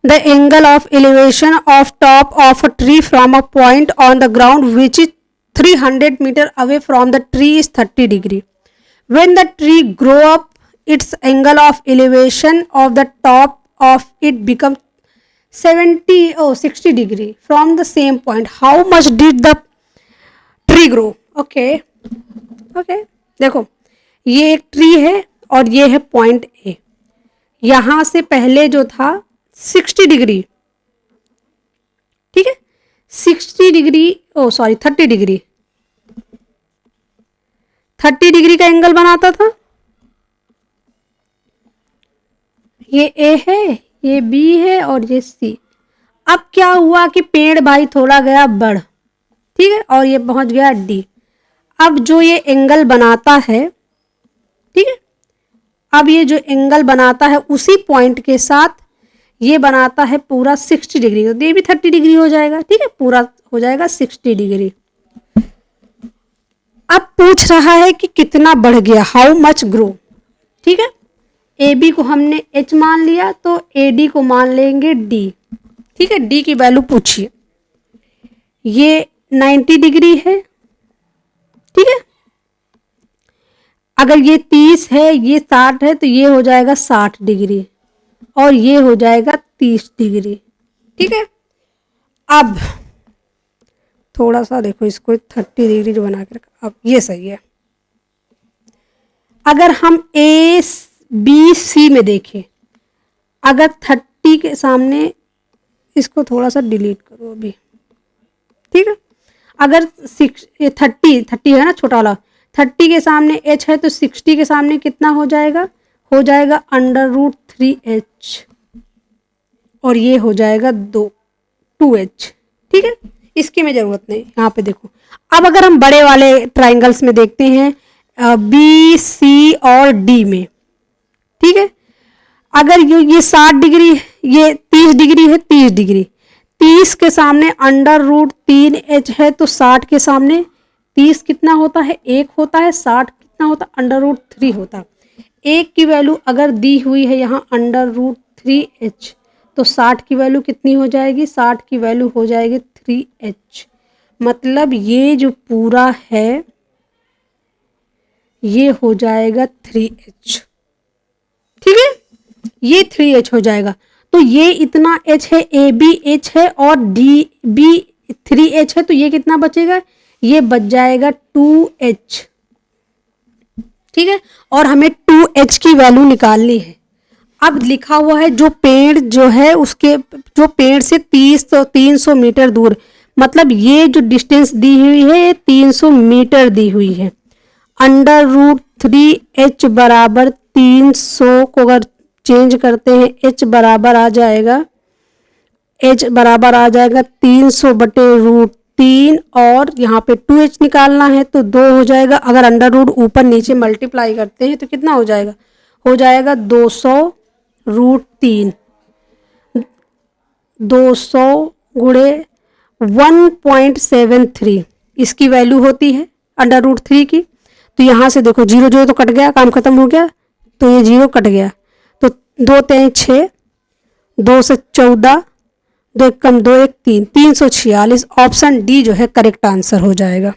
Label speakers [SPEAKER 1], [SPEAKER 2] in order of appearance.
[SPEAKER 1] The angle of elevation of top of a tree from a point on the ground which is 300 metre away from the tree is 30 degree. When the tree grow up, its angle of elevation of the top of it becomes 60 degree from the same point. How much did the tree grow? Okay. देखो, ये एक tree है और ये है point A. यहां से पहले जो था 60 डिग्री, ठीक है, 30 डिग्री 30 डिग्री का एंगल बनाता था. ये ए है, ये बी है और ये सी. अब क्या हुआ कि पेड़ भाई थोड़ा गया बढ़, ठीक है, और ये पहुंच गया डी. अब जो ये एंगल बनाता है, ठीक है, अब ये जो एंगल बनाता है उसी पॉइंट के साथ ये बनाता है पूरा 60 डिग्री. तो ये भी 30 डिग्री हो जाएगा, ठीक है, पूरा हो जाएगा 60 डिग्री. अब पूछ रहा है कि कितना बढ़ गया, हाउ मच ग्रो. ठीक है, ए बी को हमने एच मान लिया तो ए डी को मान लेंगे डी. ठीक है, डी की वैल्यू पूछिए. ये 90 डिग्री है, ठीक है, अगर ये 30 है, ये 60 है, तो ये हो जाएगा 60 डिग्री और ये हो जाएगा 30 डिग्री. ठीक है, अब थोड़ा सा देखो इसको 30 डिग्री जो बना के रखा, अब ये सही है. अगर हम ए बी सी में देखें, अगर 30 के सामने, इसको थोड़ा सा डिलीट करो अभी, ठीक है, अगर 30 है ना छोटा वाला, 30 के सामने h है तो 60 के सामने कितना हो जाएगा √3h और ये हो जाएगा 2h. ठीक है, इसकी में जरूरत नहीं. यहाँ पे देखो, अब अगर हम बड़े वाले ट्राइंगल्स में देखते हैं बी सी और डी में, ठीक है, अगर ये 60 डिग्री, ये 30 डिग्री है, 30 डिग्री, 30 के सामने √3h है तो 60 के सामने 30 कितना होता है, 1 होता है, 60 कितना होता है, √3 होता है. 1 की वैल्यू अगर दी हुई है यहाँ √3h तो 60 की वैल्यू कितनी हो जाएगी, 60 की वैल्यू हो जाएगी 3h. मतलब ये जो पूरा है ये हो जाएगा 3h. ठीक है, ये 3h हो जाएगा. तो ये इतना h है, ए बी h है और डी बी 3h है, तो ये कितना बचेगा, ये बच जाएगा 2h. ठीक है, और हमें 2h की वैल्यू निकालनी है. अब लिखा हुआ है जो पेड़ जो है उसके, जो पेड़ से 300 मीटर दूर, मतलब ये जो डिस्टेंस दी हुई है ये 300 मीटर दी हुई है. √3h बराबर 300 को अगर चेंज करते हैं, h बराबर आ जाएगा 300 बटे √3 और यहाँ पे 2h निकालना है तो 2 हो जाएगा. अगर अंडर रूट ऊपर नीचे मल्टीप्लाई करते हैं तो कितना हो जाएगा 200√3, 200 गुणे 1.73 इसकी वैल्यू होती है √3 की. तो यहाँ से देखो 0 0 तो कट गया, काम खत्म हो गया, तो ये 0 कट गया, तो 2 3 6, 2 से 14, 2 1 कम 2 1 3, 346. ऑप्शन डी जो है करेक्ट आंसर हो जाएगा.